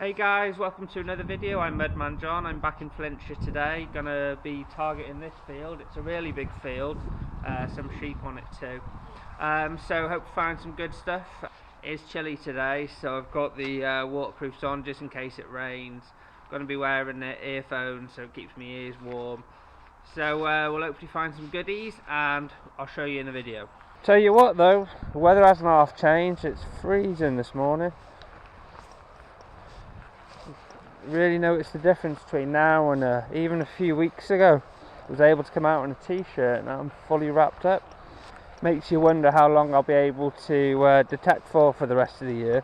Hey guys, welcome to another video. I'm Mudman John. I'm back in Flintshire today. Gonna be targeting this field. It's a really big field, some sheep on it too. So hope to find some good stuff. It's chilly today, so I've got the waterproofs on just in case it rains. Gonna be wearing the earphones so it keeps my ears warm. So we'll hopefully find some goodies and I'll show you in the video. Tell you what though, the weather hasn't half changed. It's freezing this morning. Really noticed the difference between now and even a few weeks ago. I was able to come out in a t-shirt and now I'm fully wrapped up. Makes you wonder how long I'll be able to detect for the rest of the year,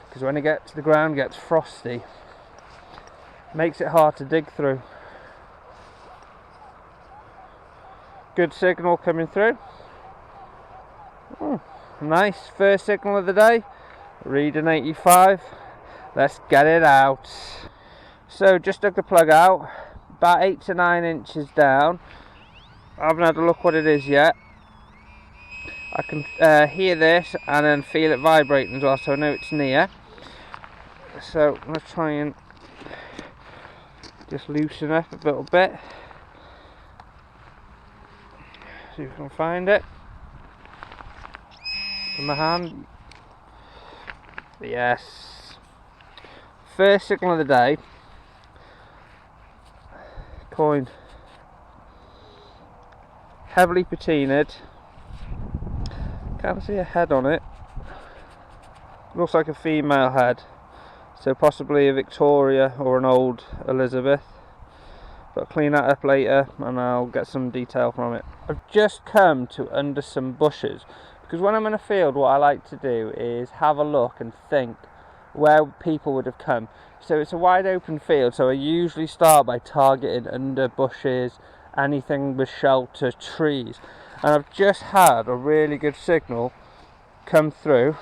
because when it gets to the ground gets frosty, makes it hard to dig through. Good signal coming through. Nice, first signal of the day, reading 85. Let's get it out. So just dug the plug out, about 8 to 9 inches down. I haven't had a look what it is yet. I can hear this and then feel it vibrating as well, so I know it's near. So I'm going to try and just loosen up a little bit. See if I can find it in my hand. Yes. First signal of the day. Coin. Heavily patinaed. Can't see a head on it. Looks like a female head, so possibly a Victoria or an old Elizabeth. But I'll clean that up later and I'll get some detail from it. I've just come to under some bushes, because when I'm in a field what I like to do is have a look and think where people would have come. So it's a wide open field, so I usually start by targeting under bushes, anything with shelter, trees. And I've just had a really good signal come through.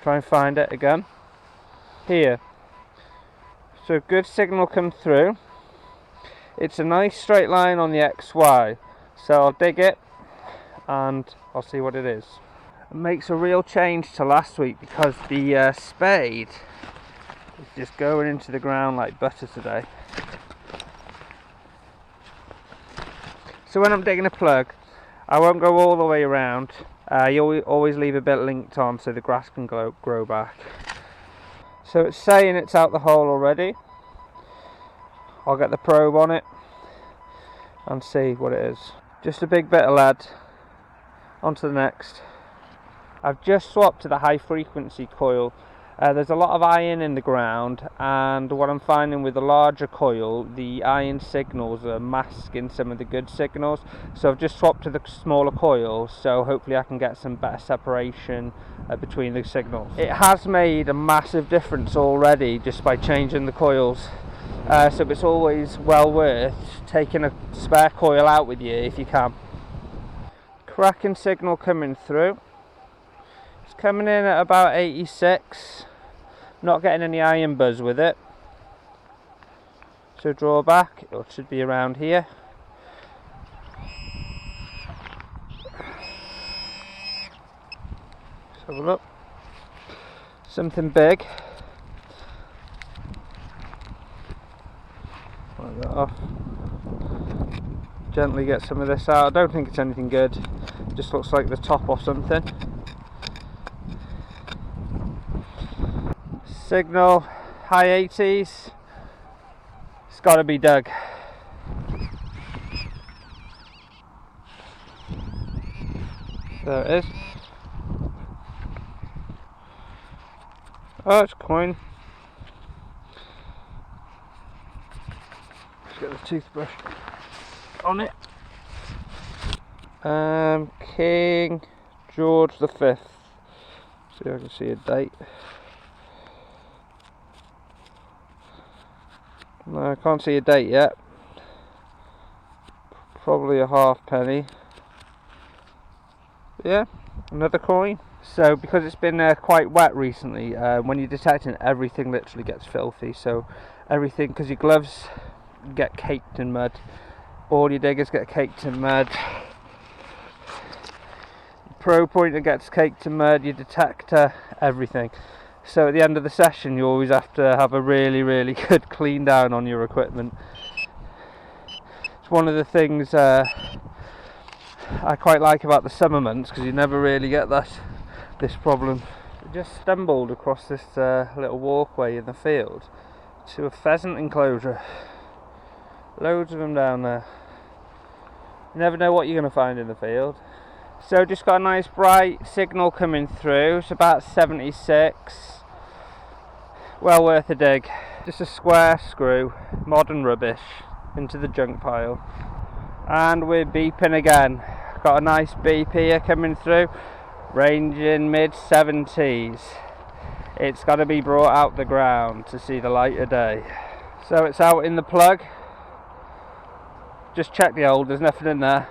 Try and find it again. Here. So good signal come through. It's a nice straight line on the XY. So I'll dig it and I'll see what it is. It makes a real change to last week because the spade is just going into the ground like butter today. So when I'm digging a plug, I won't go all the way around. You always leave a bit linked on so the grass can grow back. So it's saying it's out the hole already. I'll get the probe on it and see what it is. Just a big bit of lead. On to the next. I've just swapped to the high frequency coil. There's a lot of iron in the ground, and what I'm finding with the larger coil, the iron signals are masking some of the good signals. So I've just swapped to the smaller coil, so hopefully I can get some better separation between the signals. It has made a massive difference already just by changing the coils. So it's always well worth taking a spare coil out with you if you can. Cracking signal coming through. It's coming in at about 86. Not getting any iron buzz with it. So draw back, it should be around here. Let's have a look. Something big. Wipe that off. Gently get some of this out. I don't think it's anything good. It just looks like the top of something. Signal high 80s. It's got to be dug. There it is. Oh, it's coin. Let's get the toothbrush on it. King George V. See if I can see a date. No, I can't see a date yet. Probably a halfpenny. Yeah, another coin. So because it's been quite wet recently, when you're detecting, everything literally gets filthy. So everything, because your gloves get caked in mud, all your diggers get caked in mud, your probe pointer gets caked in mud, your detector, everything. So at the end of the session you always have to have a really good clean down on your equipment. It's one of the things I quite like about the summer months, because you never really get this problem. I just stumbled across this little walkway in the field to a pheasant enclosure. Loads of them down there. You never know what you're going to find in the field. So just got a nice bright signal coming through. It's about 76. Well worth a dig. Just a square screw, modern rubbish, into the junk pile. And we're beeping again. Got a nice beep here coming through, ranging mid 70s. It's got to be brought out the ground to see the light of day. So it's out in the plug. Just check the hole, there's nothing in there.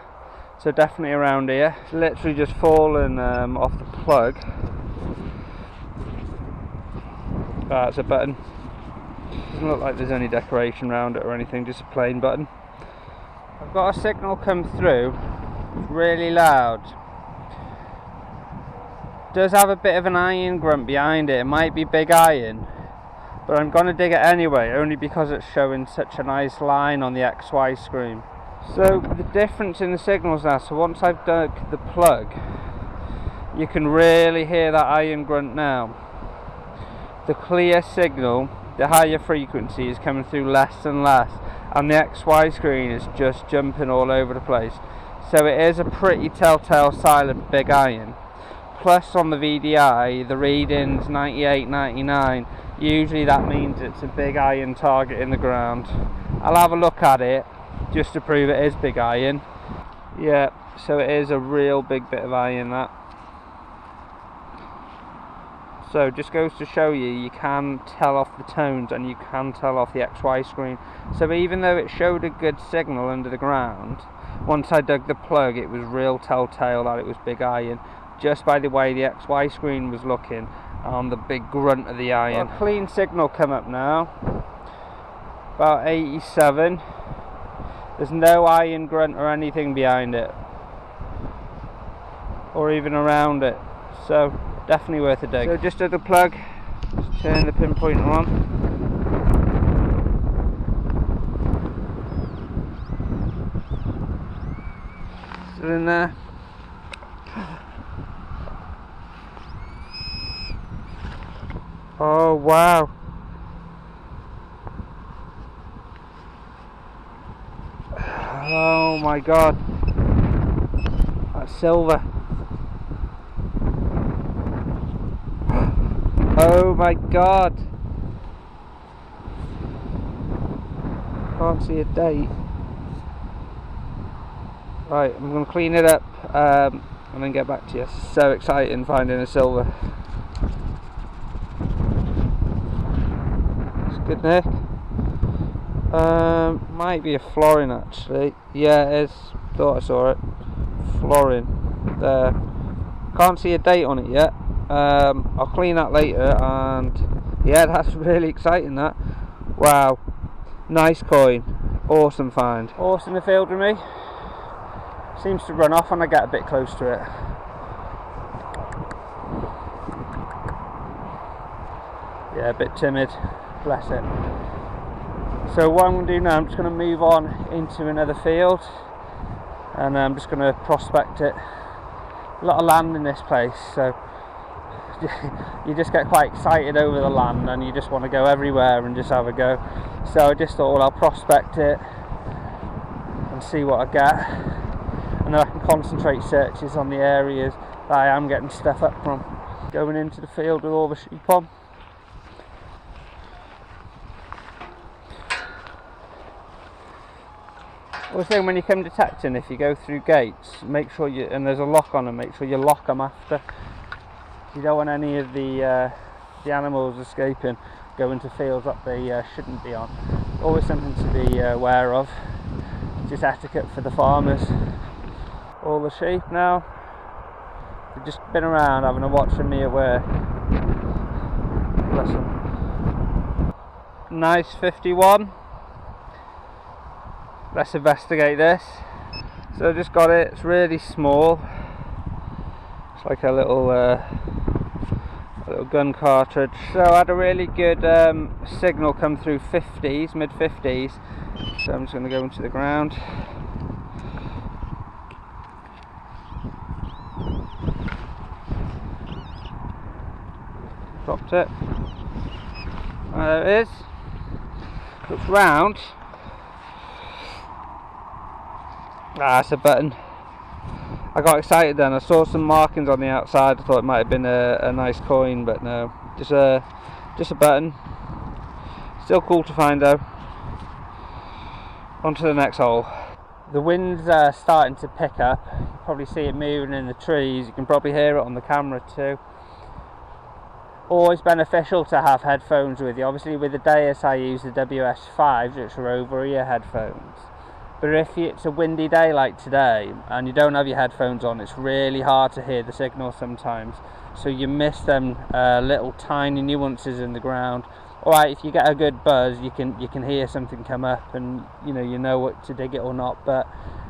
So definitely around here. It's literally just fallen off the plug. That's a button. Doesn't look like there's any decoration around it or anything, just a plain button. I've got a signal come through, really loud. Does have a bit of an iron grunt behind it. It might be big iron, but I'm going to dig it anyway, only because it's showing such a nice line on the XY screen. So the difference in the signals now, so once I've dug the plug, you can really hear that iron grunt now. The clear signal, the higher frequency, is coming through less and less, and the XY screen is just jumping all over the place. So it is a pretty telltale silent big iron. Plus on the VDI, the reading's 98, 99. Usually that means it's a big iron target in the ground. I'll have a look at it just to prove it is big iron. Yeah, so it is a real big bit of iron, that. So just goes to show you, you can tell off the tones and you can tell off the XY screen. So even though it showed a good signal under the ground, once I dug the plug it was real telltale that it was big iron, just by the way the XY screen was looking on the big grunt of the iron. Well, clean signal come up now, about 87. There's no iron grunt or anything behind it, or even around it, so definitely worth a dig. So just at the plug, just turn the pinpointer on. Still in there. Oh wow. Oh my god. That's silver. Oh my god. Can't see a date. Right, I'm going to clean it up and then get back to you. So exciting finding a silver. It's good, Nick. Might be a Florin actually. Yeah, it is. Thought I saw it. Florin. There. Can't see a date on it yet. I'll clean that later, and yeah, that's really exciting, that. Wow. Nice coin. Awesome find. Horse in the field with me. Seems to run off when I get a bit close to it. Yeah, a bit timid. Bless it. So what I'm going to do now, I'm just going to move on into another field, and I'm just going to prospect it. A lot of land in this place, so you just get quite excited over the land and you just want to go everywhere and just have a go. So I just thought, well, I'll prospect it and see what I get, and then I can concentrate searches on the areas that I am getting stuff up from. Going into the field with all the sheep on. Always saying, when you come detecting, if you go through gates, make sure you, and there's a lock on them, make sure you lock them after. You don't want any of the animals escaping, going to fields that they shouldn't be on. Always something to be aware of. Just etiquette for the farmers. All the sheep now, they've just been around having a watch of me at work. Bless them. Nice 51. Let's investigate this. So I just got it. It's really small. It's like a little little gun cartridge. So I had a really good signal come through 50s, mid 50s. So I'm just going to go into the ground. Dropped it. There it is. Looks round. Ah, it's a button. I got excited then. I saw some markings on the outside. I thought it might have been a nice coin, but no, just a button. Still cool to find though. On to the next hole. The wind's starting to pick up. You can probably see it moving in the trees. You can probably hear it on the camera too. Always beneficial to have headphones with you. Obviously with the Deus I use the WS5s, which are over-ear headphones. But if it's a windy day like today and you don't have your headphones on, it's really hard to hear the signal sometimes. So you miss them little tiny nuances in the ground. Alright, if you get a good buzz, you can hear something come up and you know what to dig it or not. But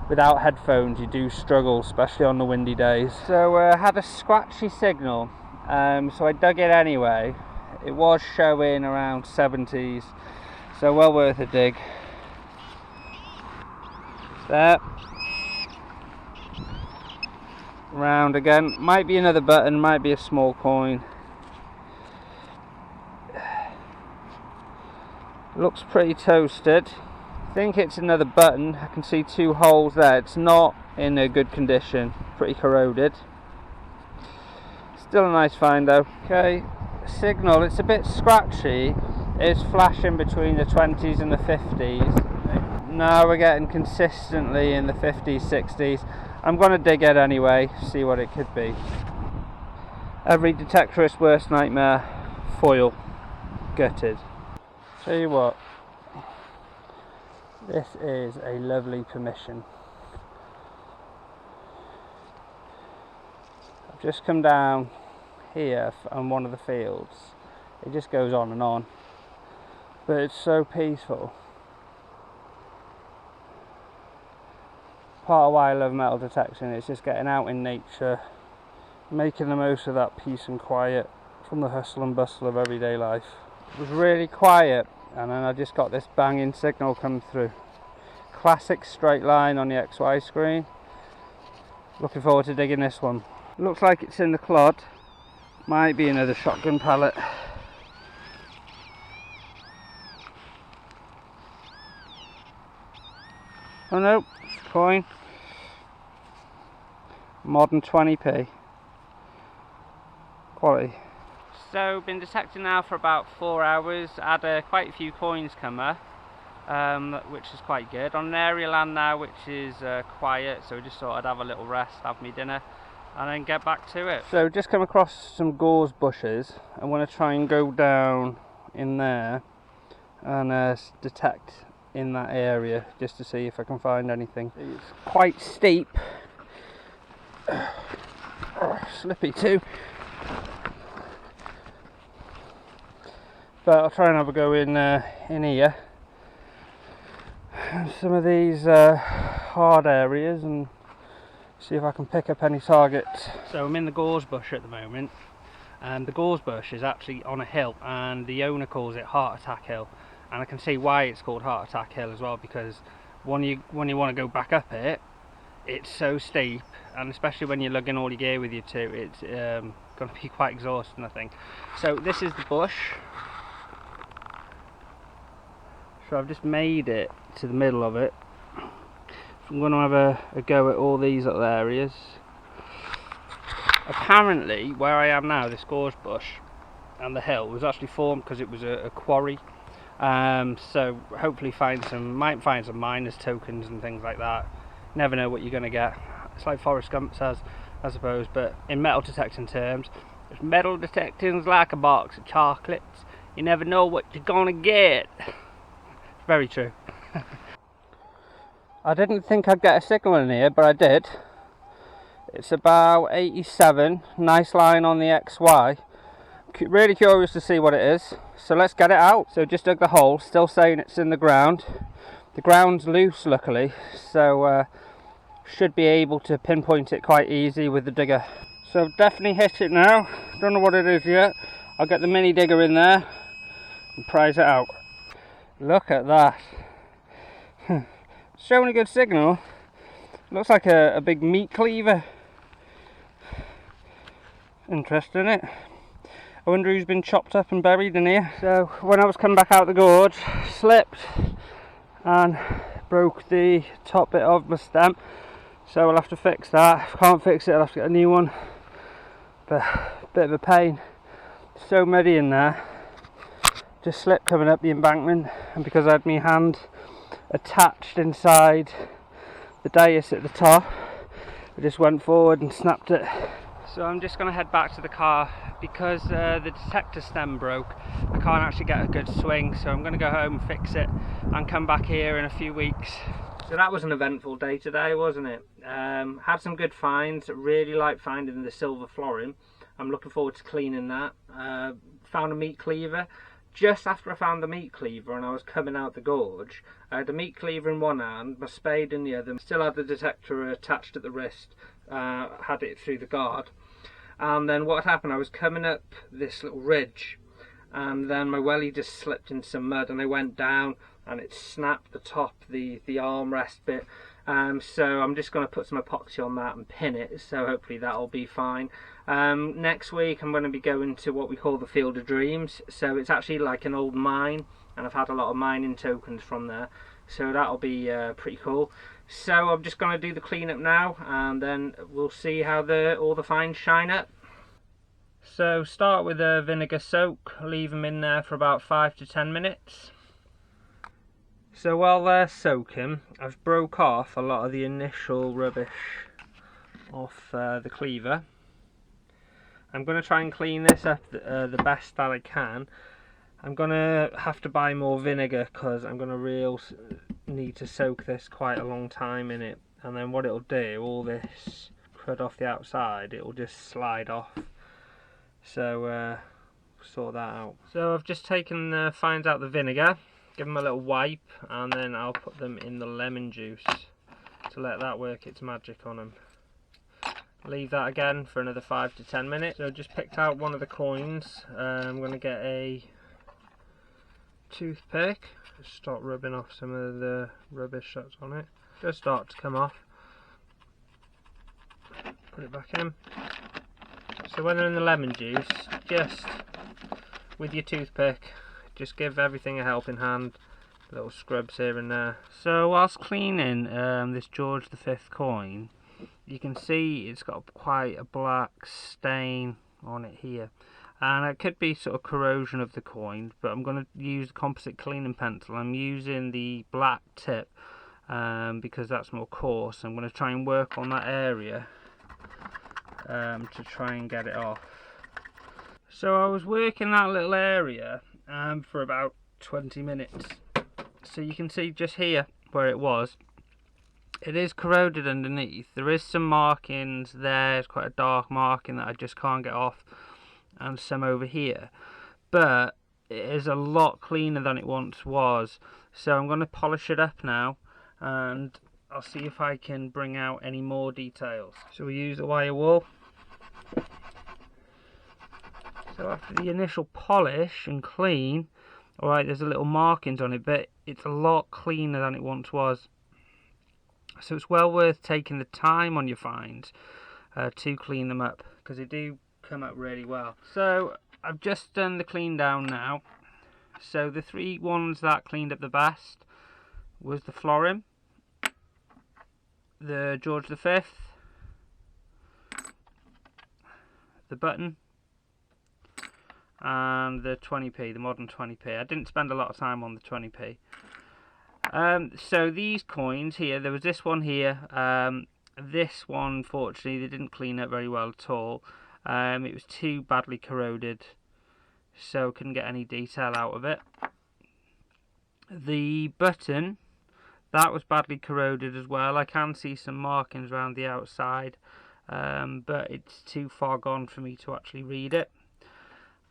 without headphones you do struggle, especially on the windy days. So I had a scratchy signal. So I dug it anyway. It was showing around 70s, so well worth a dig. There. Round again. Might be another button, might be a small coin. Looks pretty toasted. I think it's another button. I can see two holes there. It's not in a good condition, pretty corroded. Still a nice find though. Okay, signal, it's a bit scratchy. It's flashing between the 20s and the 50s. Now we're getting consistently in the 50s, 60s. I'm going to dig it anyway, see what it could be. Every detectorist's worst nightmare, foil. Gutted. Tell you what, this is a lovely permission. I've just come down here on one of the fields. It just goes on and on, but it's so peaceful. Part of why I love metal detection is just getting out in nature, making the most of that peace and quiet from the hustle and bustle of everyday life. It was really quiet and then I just got this banging signal come through. Classic straight line on the XY screen. Looking forward to digging this one. Looks like it's in the clod. Might be another shotgun pellet. Oh no, it's a coin. Modern 20p. Quality. So, been detecting now for about 4 hours. Had quite a few coins come up, which is quite good. On an area land now, which is quiet, so we just thought I'd have a little rest, have me dinner, and then get back to it. So just come across some gorse bushes. I want to try and go down in there and detect in that area just to see if I can find anything. It's quite steep. Slippy too. But I'll try and have a go in here. Some of these hard areas and see if I can pick up any targets. So I'm in the gorse bush at the moment, and the gorse bush is actually on a hill, and the owner calls it Heart Attack Hill, and I can see why it's called Heart Attack Hill as well, because when you want to go back up it, it's so steep, and especially when you're lugging all your gear with you too, it's going to be quite exhausting, I think. So this is the bush. So I've just made it to the middle of it. I'm going to have a go at all these little areas. Apparently, where I am now, this gorse bush and the hill was actually formed because it was a quarry. So hopefully might find some miners tokens and things like that. Never know what you're going to get. It's like Forrest Gump says, I suppose. But in metal detecting terms, if metal detecting's like a box of chocolates, you never know what you're going to get. It's very true. I didn't think I'd get a signal in here, but I did. It's about 87, nice line on the XY. Really curious to see what it is, so let's get it out. So just dug the hole, still saying it's in the ground. The ground's loose luckily, so should be able to pinpoint it quite easy with the digger. So definitely hit it now, don't know what it is yet. I'll get the mini digger in there and prise it out. Look at that. Showing a good signal. Looks like a big meat cleaver. Interesting, isn't it? I wonder who's been chopped up and buried in here. So when I was coming back out the gorge, slipped and broke the top bit of my stem. So I'll have to fix that. If I can't fix it, I'll have to get a new one. But a bit of a pain. So muddy in there. Just slipped coming up the embankment, and because I had my hand attached inside the dais at the top, I just went forward and snapped it. So I'm just going to head back to the car because the detector stem broke. I can't actually get a good swing, so I'm going to go home, fix it and come back here in a few weeks. So that was an eventful day today, wasn't it? Had some good finds. Really like finding the Silver Florin. I'm looking forward to cleaning that. Found a meat cleaver. Just after I found the meat cleaver and I was coming out the gorge, I had the meat cleaver in one hand, my spade in the other, still had the detector attached at the wrist, had it through the guard. And then what had happened, I was coming up this little ridge and then my welly just slipped in some mud and I went down and it snapped the top, the armrest bit. So I'm just going to put some epoxy on that and pin it, so hopefully that'll be fine. Next week I'm going to be going to what we call the Field of Dreams. So it's actually like an old mine and I've had a lot of mining tokens from there, so that'll be pretty cool. So I'm just going to do the cleanup now and then we'll see how all the finds shine up. So start with a vinegar soak, leave them in there for about 5 to 10 minutes. So while they're soaking, I've broke off a lot of the initial rubbish off the cleaver. I'm going to try and clean this up the best that I can. I'm going to have to buy more vinegar because I'm going to need to soak this quite a long time in it. And then what it'll do, all this crud off the outside, it'll just slide off. So sort that out. So I've just taken the fines out the vinegar. Give them a little wipe and then I'll put them in the lemon juice to let that work its magic on them. Leave that again for another 5 to 10 minutes. So just picked out one of the coins. I'm going to get a toothpick, just start rubbing off some of the rubbish that's on it. Just start to come off. Put it back in. So when they're in the lemon juice, just with your toothpick, just give everything a helping hand, little scrubs here and there. So whilst cleaning this George V coin, you can see it's got quite a black stain on it here. And it could be sort of corrosion of the coin, but I'm going to use the composite cleaning pencil. I'm using the black tip because that's more coarse. I'm going to try and work on that area to try and get it off. So I was working that little area for about 20 minutes. So you can see just here where it was, it is corroded underneath. There is some markings there, it's quite a dark marking that I just can't get off, and some over here, but it is a lot cleaner than it once was. So I'm going to polish it up now and I'll see if I can bring out any more details. So we use the wire wool. So after the initial polish and clean, alright, there's a little markings on it, but it's a lot cleaner than it once was. So it's well worth taking the time on your finds to clean them up, because they do come up really well. So I've just done the clean down now. So the three ones that cleaned up the best was the Florin, the George V, the button, and the 20p, the modern 20p. I didn't spend a lot of time on the 20p. So these coins here, there was this one here. This one, unfortunately, they didn't clean up very well at all. It was too badly corroded, so couldn't get any detail out of it. The button, that was badly corroded as well. I can see some markings around the outside, but it's too far gone for me to actually read it.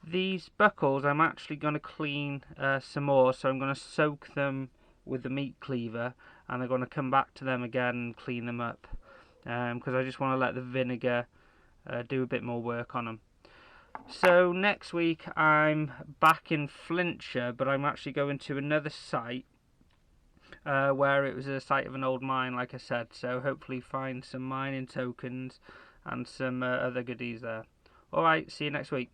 These buckles I'm actually going to clean some more, so I'm going to soak them with the meat cleaver and I'm going to come back to them again and clean them up, because I just want to let the vinegar do a bit more work on them. So next week I'm back in Flintshire, but I'm actually going to another site where it was a site of an old mine, like I said. So hopefully find some mining tokens and some other goodies there. Alright, see you next week.